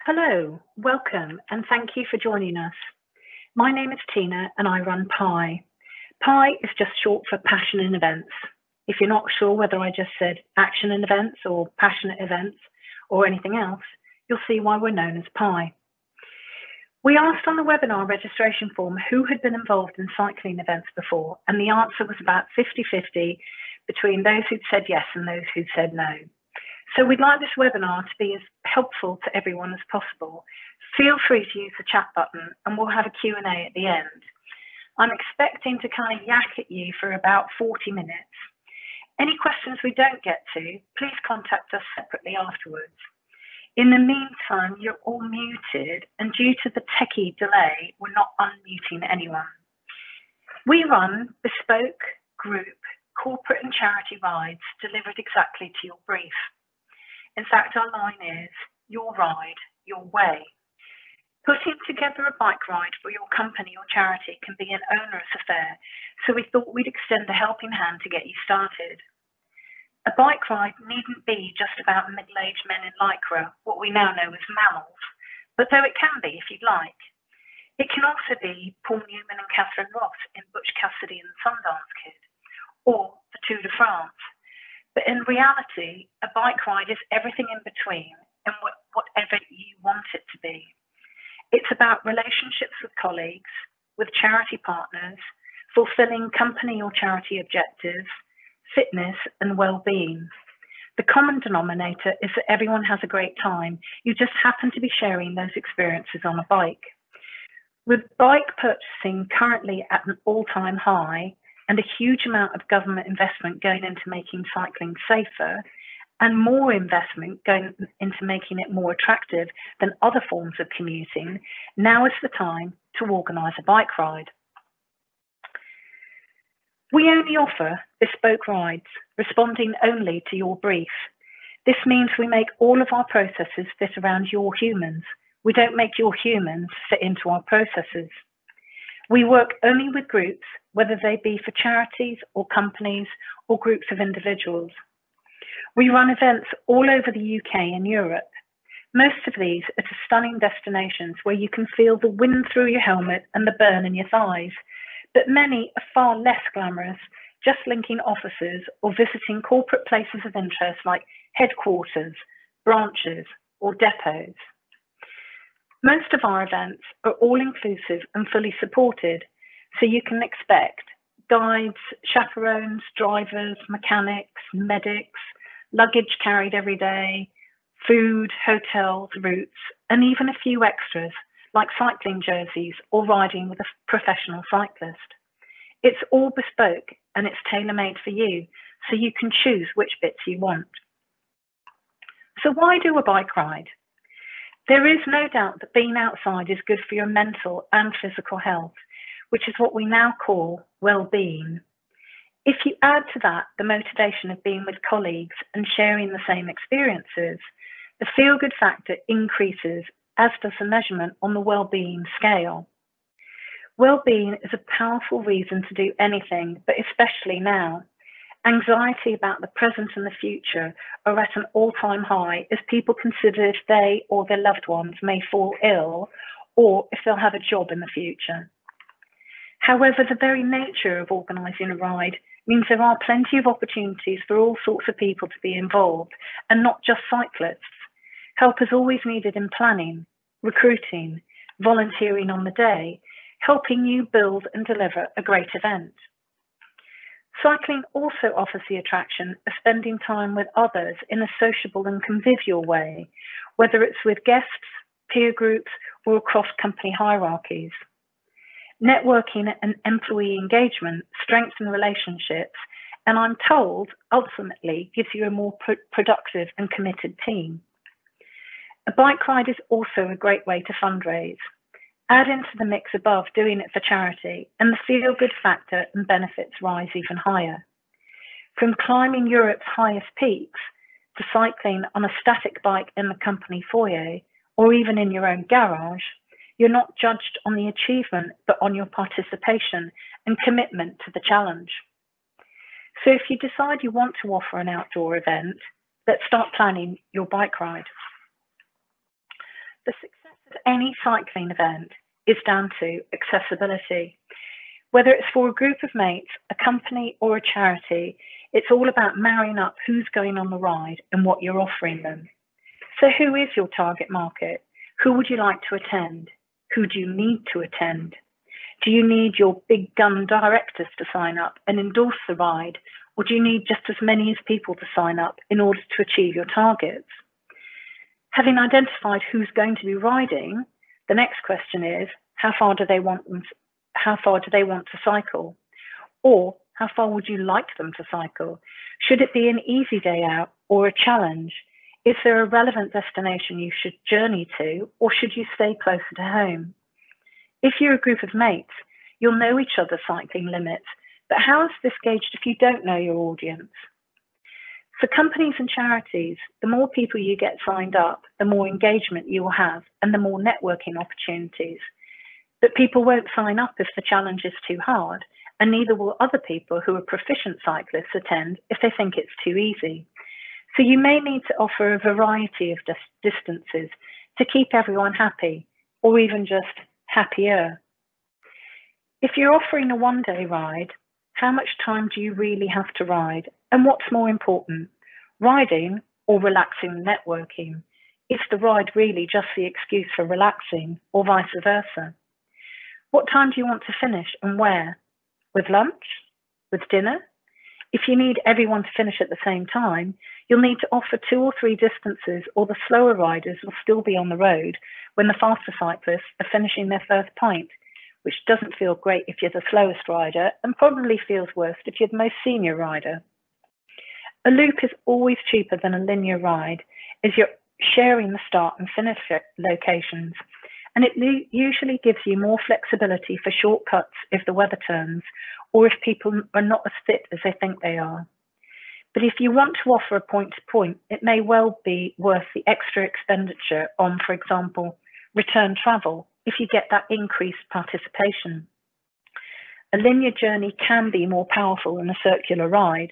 Hello, welcome, and thank you for joining us. My name is Tina and I run PI. PI is just short for Passion in Events. If you're not sure whether I just said action in events or passionate events or anything else, you'll see why we're known as PI. We asked on the webinar registration form who had been involved in cycling events before, and the answer was about 50-50 between those who'd said yes and those who'd said no. So we'd like this webinar to be as helpful to everyone as possible. Feel free to use the chat button and we'll have a Q&A at the end. I'm expecting to kind of yak at you for about 40 minutes. Any questions we don't get to, please contact us separately afterwards. In the meantime, you're all muted, and due to the techie delay, we're not unmuting anyone. We run bespoke, group, corporate and charity rides delivered exactly to your brief. In fact, our line is, your ride, your way. Putting together a bike ride for your company or charity can be an onerous affair, so we thought we'd extend a helping hand to get you started. A bike ride needn't be just about middle-aged men in lycra, what we now know as mammals, but though it can be if you'd like. It can also be Paul Newman and Catherine Ross in Butch Cassidy and the Sundance Kid, or the Tour de France. But in reality, a bike ride is everything in between and whatever you want it to be. It's about relationships with colleagues, with charity partners, fulfilling company or charity objectives, fitness and well-being. The common denominator is that everyone has a great time. You just happen to be sharing those experiences on a bike. With bike purchasing currently at an all-time high, and a huge amount of government investment going into making cycling safer, and more investment going into making it more attractive than other forms of commuting, now is the time to organise a bike ride. We only offer bespoke rides, responding only to your brief. This means we make all of our processes fit around your humans. We don't make your humans fit into our processes. We work only with groups, whether they be for charities or companies or groups of individuals. We run events all over the UK and Europe. Most of these are to stunning destinations where you can feel the wind through your helmet and the burn in your thighs, but many are far less glamorous, just linking offices or visiting corporate places of interest like headquarters, branches, or depots. Most of our events are all-inclusive and fully supported, so you can expect guides, chaperones, drivers, mechanics, medics, luggage carried every day, food, hotels, routes, and even a few extras like cycling jerseys or riding with a professional cyclist. It's all bespoke and it's tailor-made for you, so you can choose which bits you want. So why do a bike ride? There is no doubt that being outside is good for your mental and physical health, which is what we now call well-being. If you add to that the motivation of being with colleagues and sharing the same experiences, the feel-good factor increases, as does the measurement on the well-being scale. Well-being is a powerful reason to do anything, but especially now. Anxiety about the present and the future are at an all-time high as people consider if they or their loved ones may fall ill or if they'll have a job in the future. However, the very nature of organising a ride means there are plenty of opportunities for all sorts of people to be involved, and not just cyclists. Help is always needed in planning, recruiting, volunteering on the day, helping you build and deliver a great event. Cycling also offers the attraction of spending time with others in a sociable and convivial way, whether it's with guests, peer groups, or across company hierarchies. Networking and employee engagement strengthen relationships, and I'm told ultimately gives you a more productive and committed team. A bike ride is also a great way to fundraise. Add into the mix above doing it for charity, and the feel-good factor and benefits rise even higher. From climbing Europe's highest peaks to cycling on a static bike in the company foyer, or even in your own garage, you're not judged on the achievement, but on your participation and commitment to the challenge. So if you decide you want to offer an outdoor event, let's start planning your bike ride. The success of any cycling event is down to accessibility. Whether it's for a group of mates, a company, or a charity, it's all about marrying up who's going on the ride and what you're offering them. So who is your target market? Who would you like to attend? Who do you need to attend? Do you need your big gun directors to sign up and endorse the ride, or do you need just as many as people to sign up in order to achieve your targets? Having identified who's going to be riding, the next question is, how far do they want to cycle? Or how far would you like them to cycle? Should it be an easy day out or a challenge? Is there a relevant destination you should journey to, or should you stay closer to home? If you're a group of mates, you'll know each other's cycling limits, but how is this gauged if you don't know your audience? For companies and charities, the more people you get signed up, the more engagement you will have and the more networking opportunities. But people won't sign up if the challenge is too hard, and neither will other people who are proficient cyclists attend if they think it's too easy. So you may need to offer a variety of distances to keep everyone happy, or even just happier. If you're offering a one-day ride, how much time do you really have to ride? And what's more important, riding or relaxing and networking? Is the ride really just the excuse for relaxing, or vice versa? What time do you want to finish and where? With lunch? With dinner? If you need everyone to finish at the same time, you'll need to offer 2 or 3 distances, or the slower riders will still be on the road when the faster cyclists are finishing their first pint, which doesn't feel great if you're the slowest rider and probably feels worse if you're the most senior rider. A loop is always cheaper than a linear ride, as you're sharing the start and finish locations, and it usually gives you more flexibility for shortcuts if the weather turns, or if people are not as fit as they think they are. But if you want to offer a point-to-point, it may well be worth the extra expenditure on, for example, return travel, if you get that increased participation. A linear journey can be more powerful than a circular ride.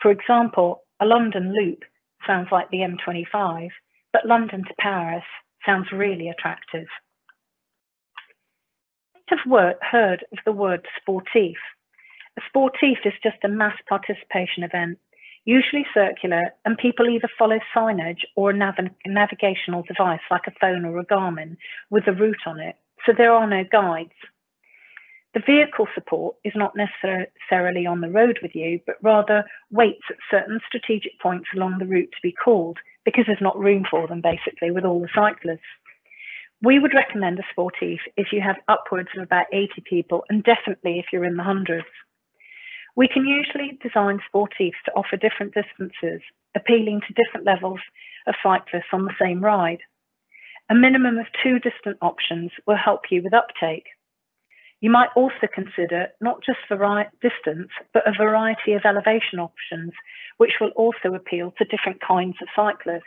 For example, a London loop sounds like the M25, but London to Paris sounds really attractive. You might have heard of the word sportif. A sportif is just a mass participation event, usually circular, and people either follow signage or a navigational device like a phone or a Garmin with a route on it, so there are no guides. The vehicle support is not necessarily on the road with you, but rather waits at certain strategic points along the route to be called, because there's not room for them, basically, with all the cyclists. We would recommend a sportif if you have upwards of about 80 people, and definitely if you're in the hundreds. We can usually design sportifs to offer different distances, appealing to different levels of cyclists on the same ride. A minimum of 2 distant options will help you with uptake. You might also consider not just distance, but a variety of elevation options, which will also appeal to different kinds of cyclists.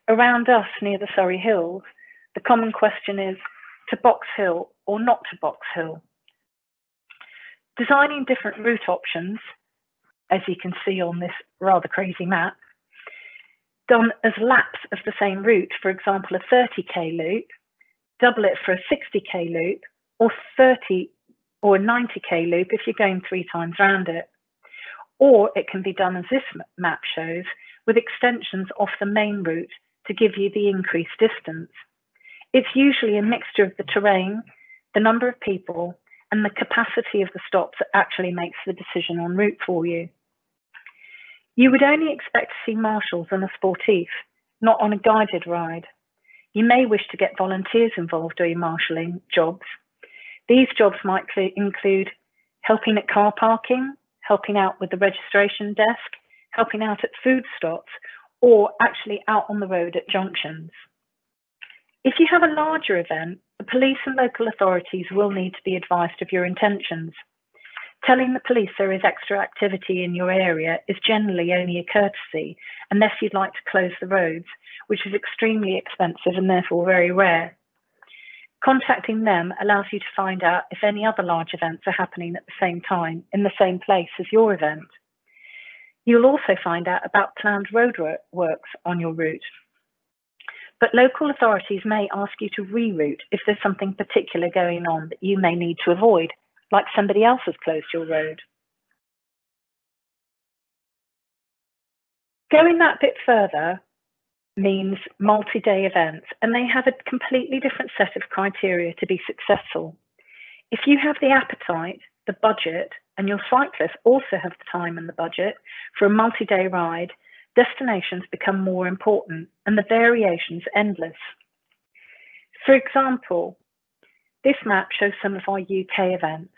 Around us, near the Surrey Hills, the common question is to Box Hill or not to Box Hill. Designing different route options, as you can see on this rather crazy map, done as laps of the same route, for example, a 30k loop, double it for a 60k loop, or 30 or a 90k loop if you're going 3 times around it. Or it can be done as this map shows, with extensions off the main route to give you the increased distance. It's usually a mixture of the terrain, the number of people, and the capacity of the stops that actually makes the decision on route for you. You would only expect to see marshals on a sportif, not on a guided ride. You may wish to get volunteers involved doing marshalling jobs. These jobs might include helping at car parking, helping out with the registration desk, helping out at food stops, or actually out on the road at junctions. If you have a larger event, the police and local authorities will need to be advised of your intentions. Telling the police there is extra activity in your area is generally only a courtesy, unless you'd like to close the roads, which is extremely expensive and therefore very rare. Contacting them allows you to find out if any other large events are happening at the same time in the same place as your event. You'll also find out about planned road works on your route. but local authorities may ask you to reroute if there's something particular going on that you may need to avoid, like somebody else has closed your road. Going that bit further means multi-day events, and they have a completely different set of criteria to be successful. If you have the appetite, the budget, and your cyclists also have the time and the budget for a multi-day ride, destinations become more important and the variations endless. For example, this map shows some of our UK events.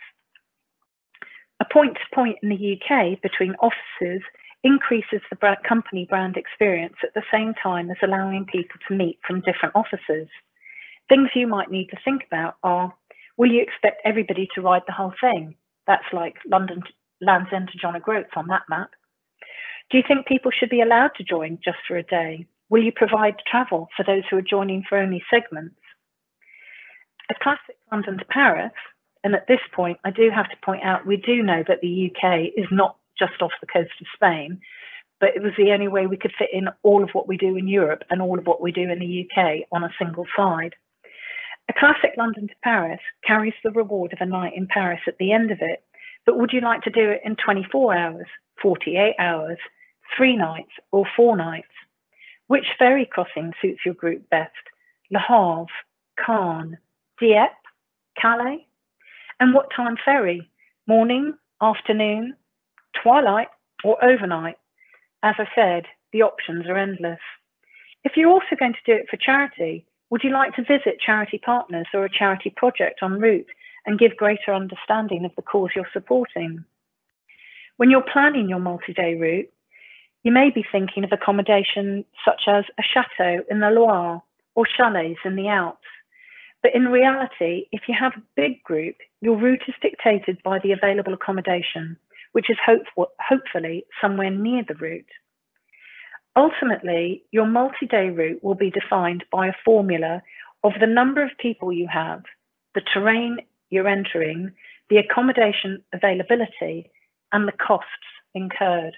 A point-to-point in the UK between offices increases the company brand experience at the same time as allowing people to meet from different offices. Things you might need to think about are, will you expect everybody to ride the whole thing? That's like London, Land's End to John O'Groats on that map. Do you think people should be allowed to join just for a day? Will you provide travel for those who are joining for only segments? A classic London to Paris, and at this point, I do have to point out, we do know that the UK is not just off the coast of Spain, but it was the only way we could fit in all of what we do in Europe and all of what we do in the UK on a single side. A classic London to Paris carries the reward of a night in Paris at the end of it, but would you like to do it in 24 hours, 48 hours, 3 nights, or 4 nights? Which ferry crossing suits your group best? Le Havre, Caen, Dieppe, Calais? And what time ferry? Morning, afternoon, twilight, or overnight? As I said, the options are endless. If you're also going to do it for charity, would you like to visit charity partners or a charity project en route and give greater understanding of the cause you're supporting? When you're planning your multi-day route, you may be thinking of accommodation such as a chateau in the Loire or chalets in the Alps. But in reality, if you have a big group, your route is dictated by the available accommodation, which is hopefully somewhere near the route. Ultimately, your multi-day route will be defined by a formula of the number of people you have, the terrain you're entering, the accommodation availability, and the costs incurred.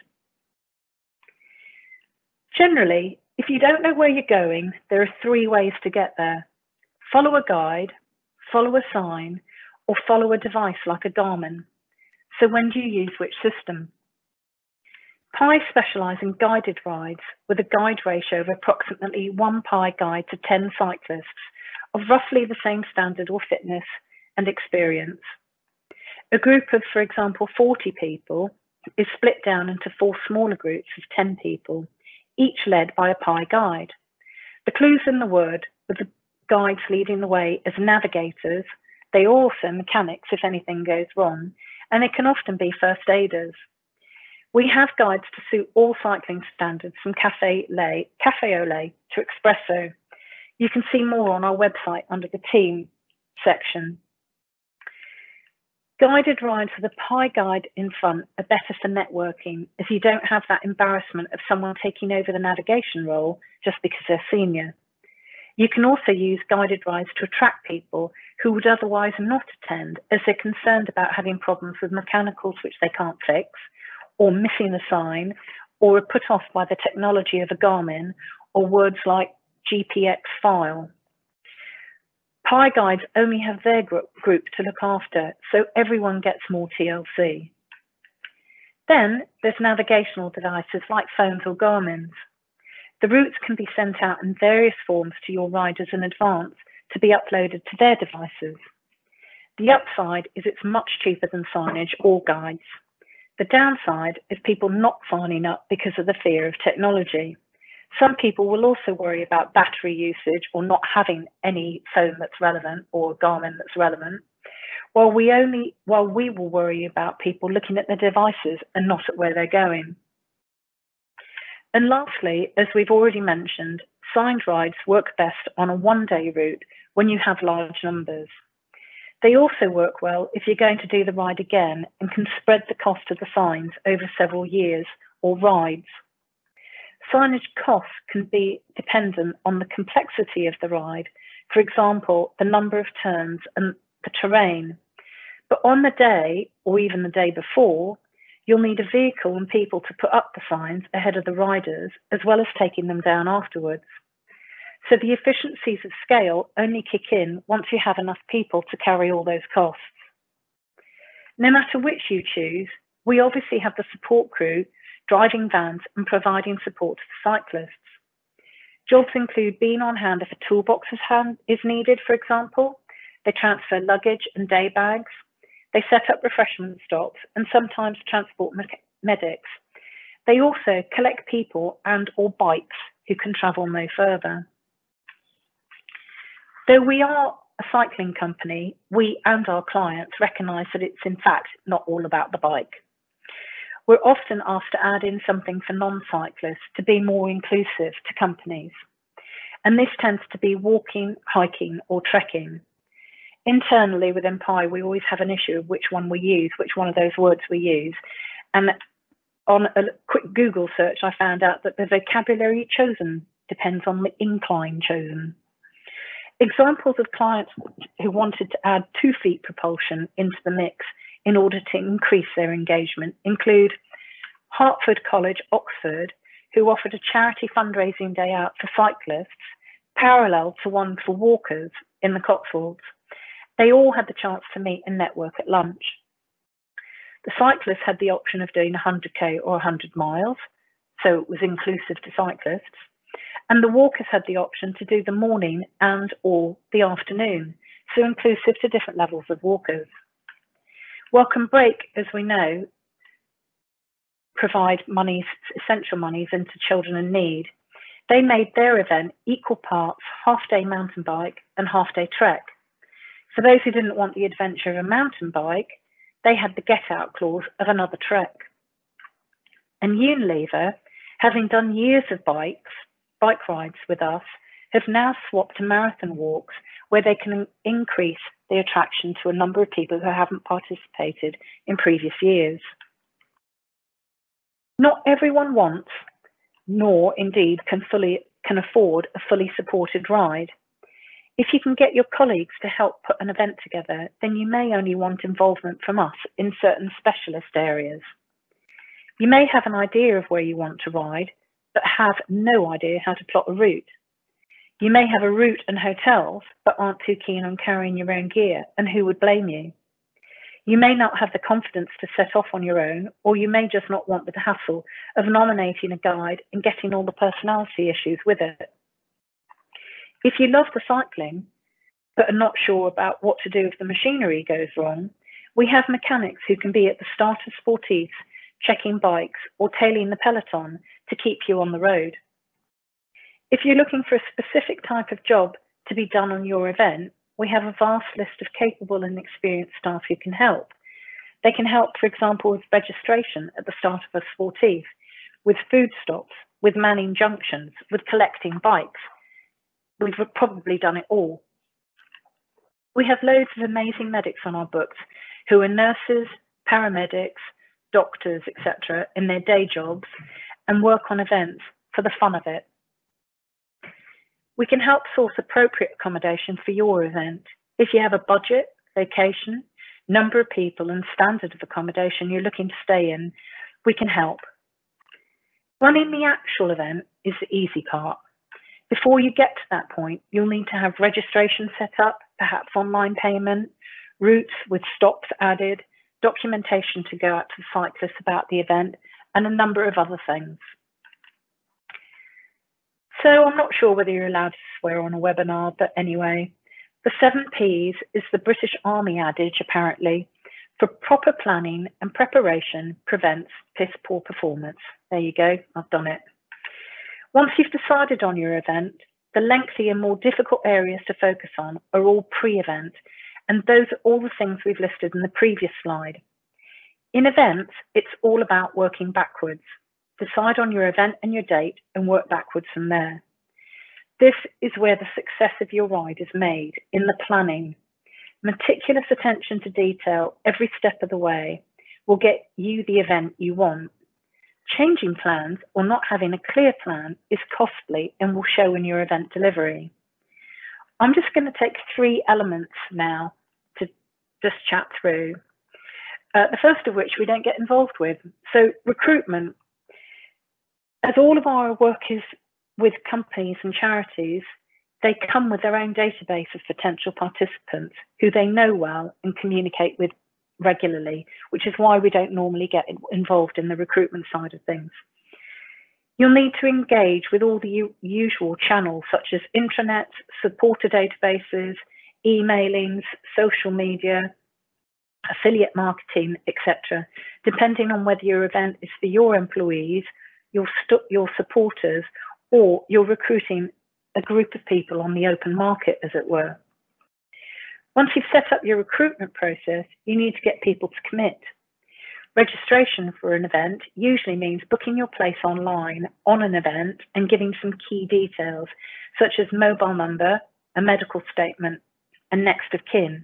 Generally, if you don't know where you're going, there are 3 ways to get there. Follow a guide, follow a sign, or follow a device like a Garmin. So when do you use which system? Pi specialise in guided rides with a guide ratio of approximately 1 Pi guide to 10 cyclists of roughly the same standard or fitness and experience. A group of, for example, 40 people is split down into 4 smaller groups of 10 people, each led by a Pi guide. The clue's in the word, with the guides leading the way as navigators. They are also mechanics if anything goes wrong, and they can often be first aiders. We have guides to suit all cycling standards from Café au lait to Espresso. You can see more on our website under the team section. Guided rides with a Pi guide in front are better for networking, as you don't have that embarrassment of someone taking over the navigation role just because they're senior. You can also use guided rides to attract people who would otherwise not attend, as they're concerned about having problems with mechanicals which they can't fix, or missing a sign, or are put off by the technology of a Garmin, or words like GPX file. Pi guides only have their group to look after, so everyone gets more TLC. Then there's navigational devices like phones or Garmins. The routes can be sent out in various forms to your riders in advance to be uploaded to their devices. The upside is it's much cheaper than signage or guides. The downside is people not signing up because of the fear of technology. Some people will also worry about battery usage or not having any phone that's relevant or Garmin that's relevant, while we will worry about people looking at their devices and not at where they're going. And lastly, as we've already mentioned, signed rides work best on a one-day route when you have large numbers. They also work well if you're going to do the ride again and can spread the cost of the signs over several years or rides. Signage costs can be dependent on the complexity of the ride, for example, the number of turns and the terrain. But on the day, or even the day before, you'll need a vehicle and people to put up the signs ahead of the riders, as well as taking them down afterwards. So the efficiencies of scale only kick in once you have enough people to carry all those costs. No matter which you choose, we obviously have the support crew driving vans and providing support to the cyclists. Jobs include being on hand if a toolbox is needed, for example. They transfer luggage and day bags. They set up refreshment stops and sometimes transport medics. They also collect people and or bikes who can travel no further. Though we are a cycling company, we and our clients recognise that it's in fact not all about the bike. We're often asked to add in something for non-cyclists to be more inclusive to companies. And this tends to be walking, hiking or trekking. Internally within PI, we always have an issue of which one we use, which one of those words we use. And on a quick Google search, I found out that the vocabulary chosen depends on the incline chosen. Examples of clients who wanted to add 2 feet propulsion into the mix in order to increase their engagement include Hertford College, Oxford, who offered a charity fundraising day out for cyclists, parallel to one for walkers in the Cotswolds. They all had the chance to meet and network at lunch. The cyclists had the option of doing 100k or 100 miles, so it was inclusive to cyclists. And the walkers had the option to do the morning and or the afternoon, so inclusive to different levels of walkers. Welcome Break, as we know, provide monies, essential monies into children in need. They made their event equal parts half-day mountain bike and half-day trek. For those who didn't want the adventure of a mountain bike, they had the get-out clause of another trek. And Unilever, having done years of bike rides with us, have now swapped to marathon walks where they can increase the attraction to a number of people who haven't participated in previous years. Not everyone wants, nor indeed can afford a fully supported ride. If you can get your colleagues to help put an event together, then you may only want involvement from us in certain specialist areas. You may have an idea of where you want to ride, but have no idea how to plot a route. You may have a route and hotels, but aren't too keen on carrying your own gear, and who would blame you? You may not have the confidence to set off on your own, or you may just not want the hassle of nominating a guide and getting all the personality issues with it. If you love the cycling, but are not sure about what to do if the machinery goes wrong, we have mechanics who can be at the start of sportifs, checking bikes or tailing the peloton to keep you on the road. If you're looking for a specific type of job to be done on your event, we have a vast list of capable and experienced staff who can help. They can help, for example, with registration at the start of a sportif, with food stops, with manning junctions, with collecting bikes. We've probably done it all. We have loads of amazing medics on our books who are nurses, paramedics, doctors, etc. in their day jobs and work on events for the fun of it. We can help source appropriate accommodation for your event. If you have a budget, location, number of people and standard of accommodation you're looking to stay in, we can help. Running the actual event is the easy part. Before you get to that point, you'll need to have registration set up, perhaps online payment, routes with stops added, documentation to go out to the cyclists about the event, and a number of other things. So I'm not sure whether you're allowed to swear on a webinar, but anyway, the 7 Ps is the British Army adage, apparently, for proper planning and preparation prevents piss poor performance. There you go, I've done it. Once you've decided on your event, the lengthy and more difficult areas to focus on are all pre-event, and those are all the things we've listed in the previous slide. In events, it's all about working backwards. Decide on your event and your date and work backwards from there. This is where the success of your ride is made, in the planning. Meticulous attention to detail every step of the way will get you the event you want. Changing plans or not having a clear plan is costly and will show in your event delivery. I'm just going to take 3 elements now to just chat through. The first of which we don't get involved with. So recruitment. As all of our work is with companies and charities, They come with their own database of potential participants who they know well and communicate with regularly, which is why we don't normally get involved in the recruitment side of things. You'll need to engage with all the usual channels such as intranets, supporter databases, emailings, social media, affiliate marketing, etc., depending on whether your event is for your employees, your supporters, or you're recruiting a group of people on the open market, as it were. Once you've set up your recruitment process, you need to get people to commit. Registration for an event usually means booking your place online on an event and giving some key details, such as mobile number, a medical statement, and next of kin.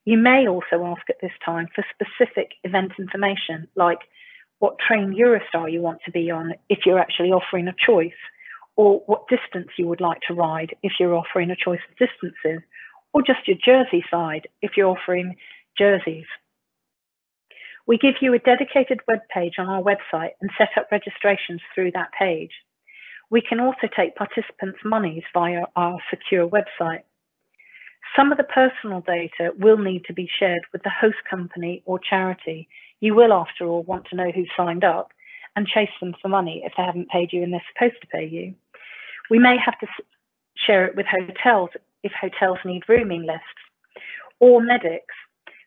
You may also ask at this time for specific event information, like what train Eurostar you want to be on if you're actually offering a choice, or what distance you would like to ride if you're offering a choice of distances, or just your jersey side if you're offering jerseys. We give you a dedicated web page on our website and set up registrations through that page. We can also take participants' monies via our secure website. Some of the personal data will need to be shared with the host company or charity. You will, after all, want to know who signed up and chase them for money if they haven't paid you and they're supposed to pay you. We may have to share it with hotels if hotels need rooming lists, or medics,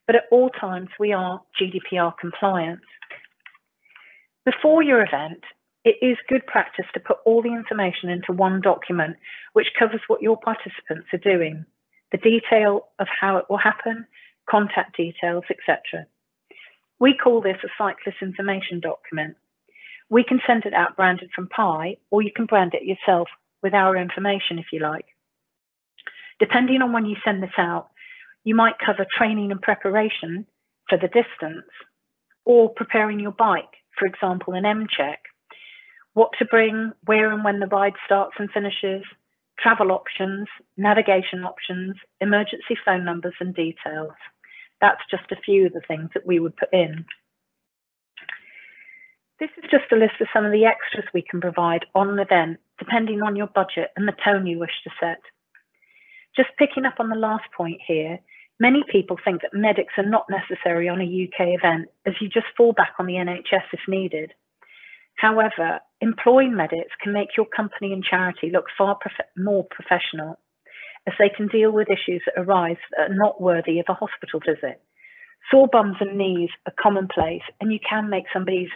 but at all times we are GDPR compliant. Before your event, it is good practice to put all the information into one document which covers what your participants are doing, the detail of how it will happen, contact details, etc. We call this a cyclist information document. We can send it out branded from Pi, or you can brand it yourself with our information if you like. Depending on when you send this out, you might cover training and preparation for the distance, or preparing your bike, for example, an M-check, what to bring, where and when the ride starts and finishes, travel options, navigation options, emergency phone numbers and details. That's just a few of the things that we would put in. This is just a list of some of the extras we can provide on an event, depending on your budget and the tone you wish to set. Just picking up on the last point here, many people think that medics are not necessary on a UK event, as you just fall back on the NHS if needed. However, employing medics can make your company and charity look far more professional, as they can deal with issues that arise that are not worthy of a hospital visit. Sore bums and knees are commonplace, and you can make somebody's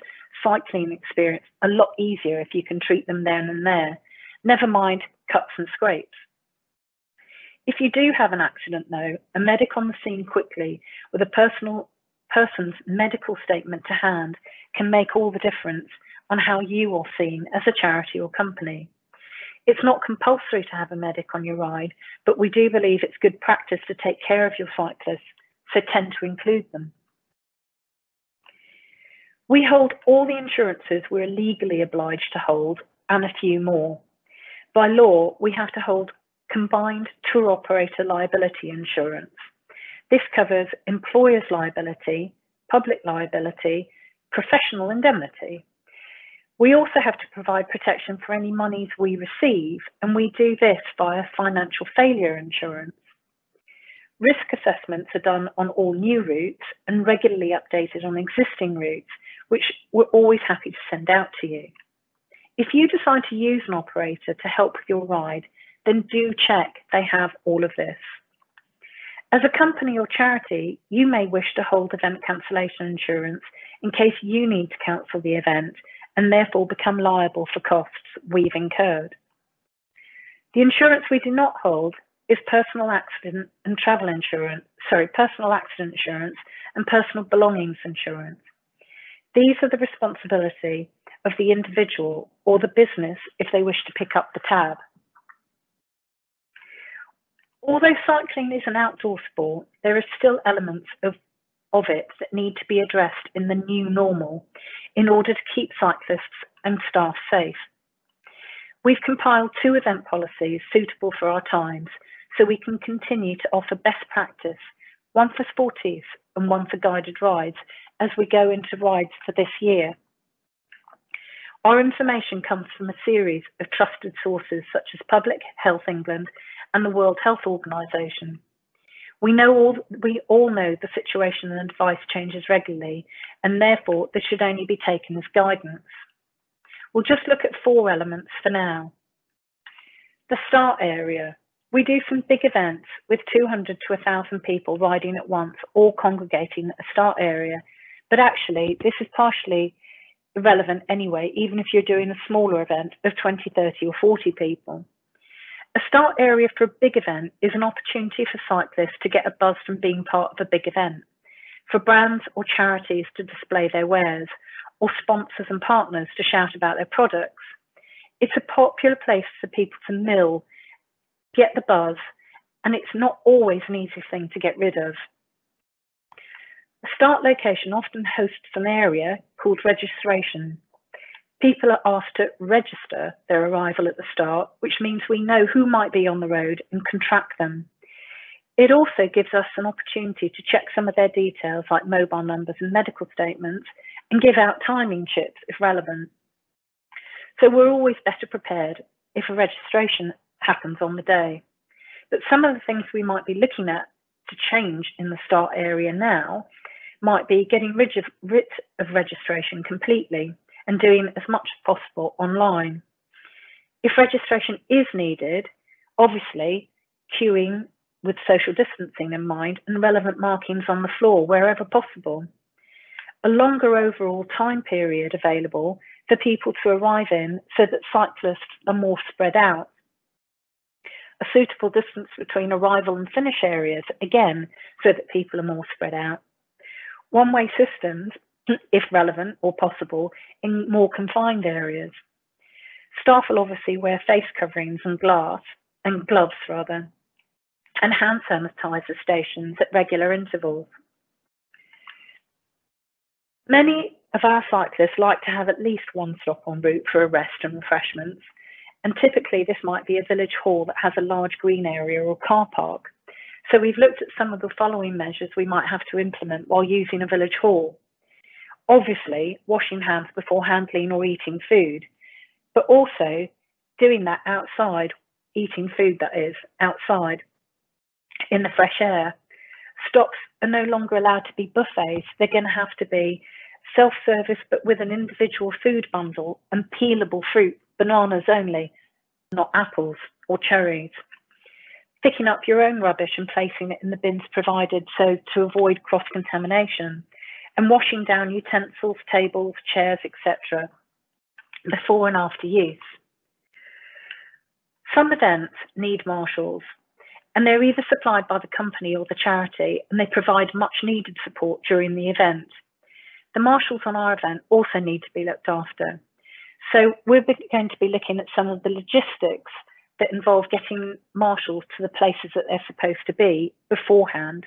cycling experience a lot easier if you can treat them then and there, never mind cuts and scrapes. If you do have an accident though, a medic on the scene quickly with a person's medical statement to hand can make all the difference on how you are seen as a charity or company. It's not compulsory to have a medic on your ride, but we do believe it's good practice to take care of your cyclists, so tend to include them. We hold all the insurances we're legally obliged to hold, and a few more. By law, we have to hold combined tour operator liability insurance. This covers employer's liability, public liability, professional indemnity. We also have to provide protection for any monies we receive, and we do this via financial failure insurance. Risk assessments are done on all new routes and regularly updated on existing routes, which we're always happy to send out to you. If you decide to use an operator to help with your ride, then do check they have all of this. As a company or charity, you may wish to hold event cancellation insurance in case you need to cancel the event and therefore become liable for costs we've incurred. The insurance we do not hold is personal accident and travel insurance, personal accident insurance and personal belongings insurance. These are the responsibility of the individual or the business if they wish to pick up the tab. Although cycling is an outdoor sport, there are still elements of it that need to be addressed in the new normal in order to keep cyclists and staff safe. We've compiled 2 event policies suitable for our times, so we can continue to offer best practice, one for sporties and one for guided rides, as we go into rides for this year. Our information comes from a series of trusted sources such as Public Health England and the World Health Organisation. We all know the situation and advice changes regularly, and therefore this should only be taken as guidance. We'll just look at 4 elements for now. The start area. We do some big events with 200 to 1,000 people riding at once, all congregating at a start area. But actually, this is partially irrelevant anyway, even if you're doing a smaller event of 20, 30 or 40 people. A start area for a big event is an opportunity for cyclists to get a buzz from being part of a big event, for brands or charities to display their wares, or sponsors and partners to shout about their products. It's a popular place for people to mill, get the buzz, and it's not always an easy thing to get rid of. A start location often hosts an area called registration. People are asked to register their arrival at the start, which means we know who might be on the road and can track them. It also gives us an opportunity to check some of their details like mobile numbers and medical statements and give out timing chips if relevant. So we're always better prepared if a registration happens on the day. But some of the things we might be looking at to change in the start area now might be getting rid of registration completely and doing as much as possible online. If registration is needed, obviously queuing with social distancing in mind and relevant markings on the floor wherever possible. A longer overall time period available for people to arrive in so that cyclists are more spread out. A suitable distance between arrival and finish areas, again, so that people are more spread out. One-way systems, if relevant or possible, in more confined areas. Staff will obviously wear face coverings and gloves, and hand sanitizer stations at regular intervals. Many of our cyclists like to have at least one stop en route for a rest and refreshments, and typically this might be a village hall that has a large green area or car park. So we've looked at some of the following measures we might have to implement while using a village hall. Obviously, washing hands before handling or eating food, but also doing that outside, eating food that is, outside, in the fresh air. Stops are no longer allowed to be buffets. They're going to have to be self-service, but with an individual food bundle and peelable fruit, bananas only, not apples or cherries. Picking up your own rubbish and placing it in the bins provided so to avoid cross-contamination, and washing down utensils, tables, chairs, etc. before and after use. Some events need marshals, and they're either supplied by the company or the charity, and they provide much needed support during the event. The marshals on our event also need to be looked after. So we're going to be looking at some of the logistics that involve getting marshals to the places that they're supposed to be beforehand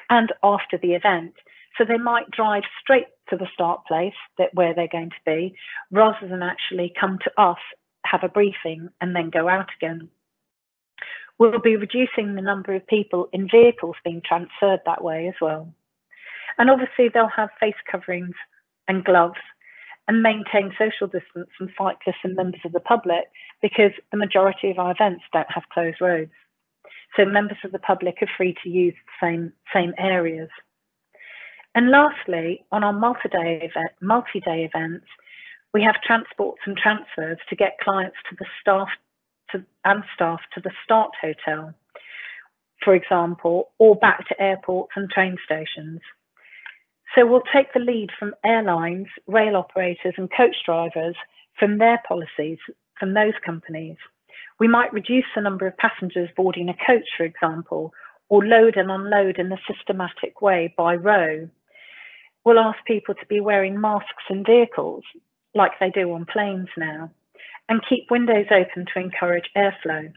and after the event. So they might drive straight to the start place where they're going to be, rather than actually come to us, have a briefing, and then go out again. We'll be reducing the number of people in vehicles being transferred that way as well. And obviously they'll have face coverings and gloves and maintain social distance from cyclists and members of the public, because the majority of our events don't have closed roads. So members of the public are free to use the same areas. And lastly, on our multi-day events, we have transports and transfers to get clients to the staff to the start hotel, for example, or back to airports and train stations. So we'll take the lead from airlines, rail operators and coach drivers from their policies from those companies. We might reduce the number of passengers boarding a coach, for example, or load and unload in a systematic way by row. We'll ask people to be wearing masks in vehicles, like they do on planes now, and keep windows open to encourage airflow.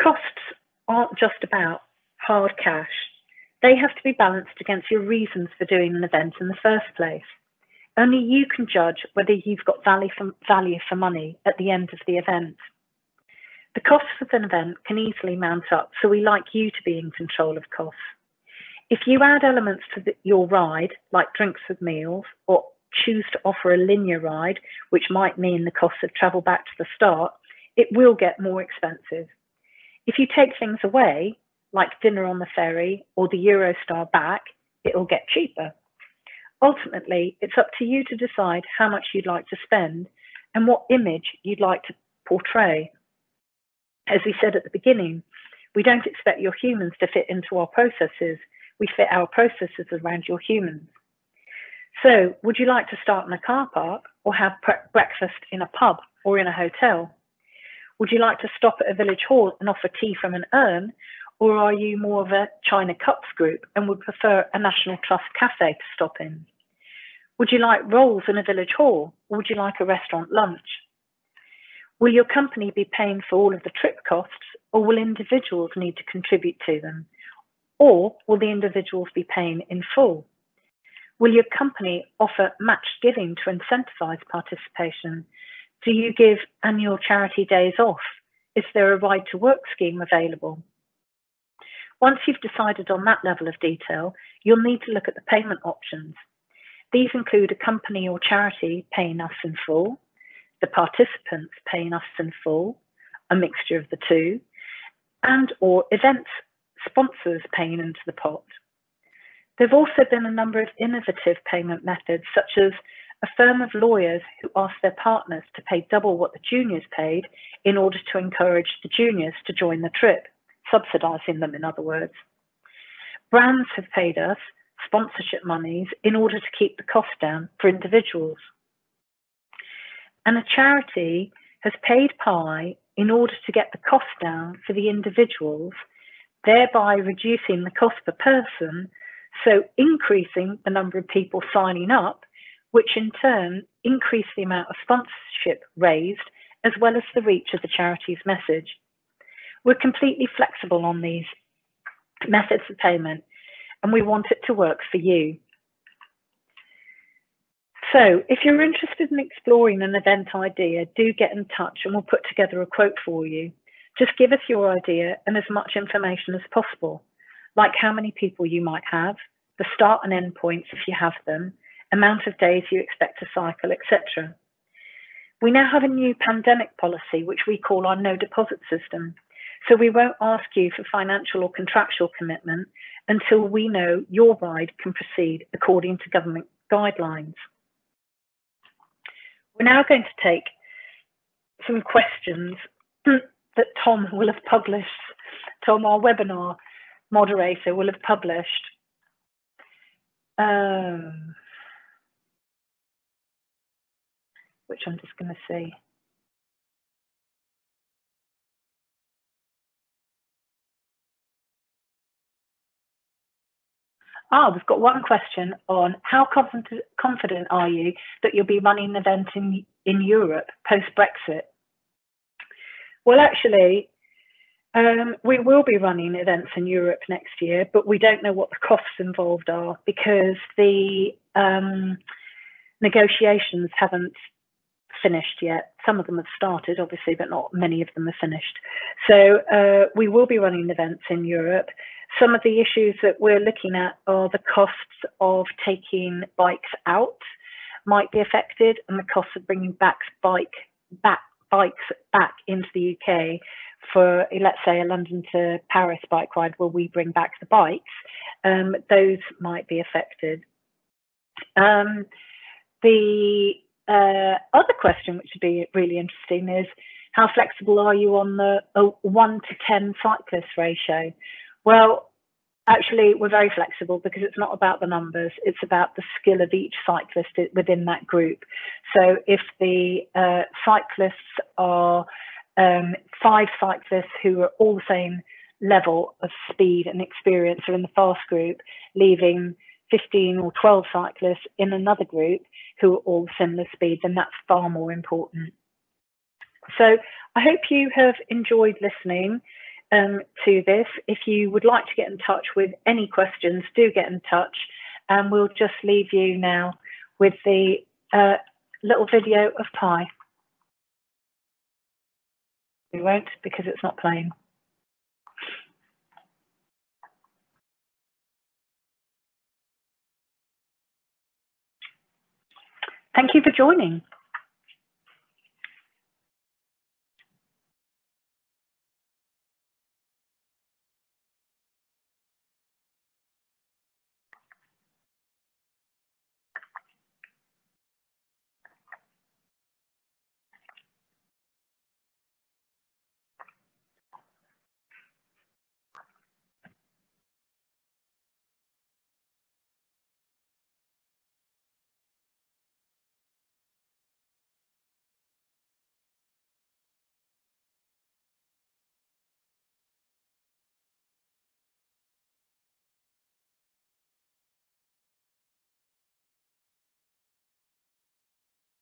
Costs aren't just about hard cash. They have to be balanced against your reasons for doing an event in the first place. Only you can judge whether you've got value for money at the end of the event. The costs of an event can easily mount up, so we like you to be in control of costs. If you add elements to your ride, like drinks with meals or choose to offer a linear ride, which might mean the cost of travel back to the start, it will get more expensive. If you take things away, like dinner on the ferry or the Eurostar back, it'll get cheaper. Ultimately, it's up to you to decide how much you'd like to spend and what image you'd like to portray. As we said at the beginning, we don't expect your humans to fit into our processes. We fit our processes around your humans. So, would you like to start in a car park or have breakfast in a pub or in a hotel? Would you like to stop at a village hall and offer tea from an urn? Or are you more of a China Cups group and would prefer a National Trust cafe to stop in? Would you like rolls in a village hall, or would you like a restaurant lunch? Will your company be paying for all of the trip costs, or will individuals need to contribute to them? Or will the individuals be paying in full? Will your company offer matched giving to incentivize participation? Do you give annual charity days off? Is there a ride to work scheme available? Once you've decided on that level of detail, you'll need to look at the payment options. These include a company or charity paying us in full, the participants paying us in full, a mixture of the two, and or event sponsors paying into the pot. There have also been a number of innovative payment methods, such as a firm of lawyers who ask their partners to pay double what the juniors paid in order to encourage the juniors to join the trip, subsidising them, in other words. Brands have paid us sponsorship monies in order to keep the cost down for individuals. And a charity has paid pie in order to get the cost down for the individuals, thereby reducing the cost per person, so increasing the number of people signing up, which in turn increase the amount of sponsorship raised, as well as the reach of the charity's message. We're completely flexible on these methods of payment, and we want it to work for you. So if you're interested in exploring an event idea, do get in touch and we'll put together a quote for you. Just give us your idea and as much information as possible, like how many people you might have, the start and end points if you have them, amount of days you expect to cycle, etc. We now have a new pandemic policy, which we call our no deposit system. So we won't ask you for financial or contractual commitment until we know your ride can proceed according to government guidelines. We're now going to take some questions that Tom will have published. Tom, our webinar moderator, will have published. Which I'm just going to see. We've got one question on how confident are you that you'll be running an event in Europe post-Brexit? Well, actually, we will be running events in Europe next year, but we don't know what the costs involved are because the negotiations haven't finished yet. Some of them have started, obviously, but not many of them are finished. So we will be running events in Europe. Some of the issues that we're looking at are the costs of taking bikes out might be affected, and the costs of bringing bikes back into the UK for, let's say, a London to Paris bike ride where we bring back the bikes. Those might be affected. The other question, which would be really interesting, is how flexible are you on the 1 to 10 cyclist ratio? Well, actually, we're very flexible because it's not about the numbers, it's about the skill of each cyclist within that group. So if the cyclists are 5 cyclists who are all the same level of speed and experience are in the fast group, leaving 15 or 12 cyclists in another group who are all similar speed, then that's far more important. So I hope you have enjoyed listening to this. If you would like to get in touch with any questions, do get in touch, and we'll just leave you now with the little video of Pi. We won't because it's not playing. Thank you for joining.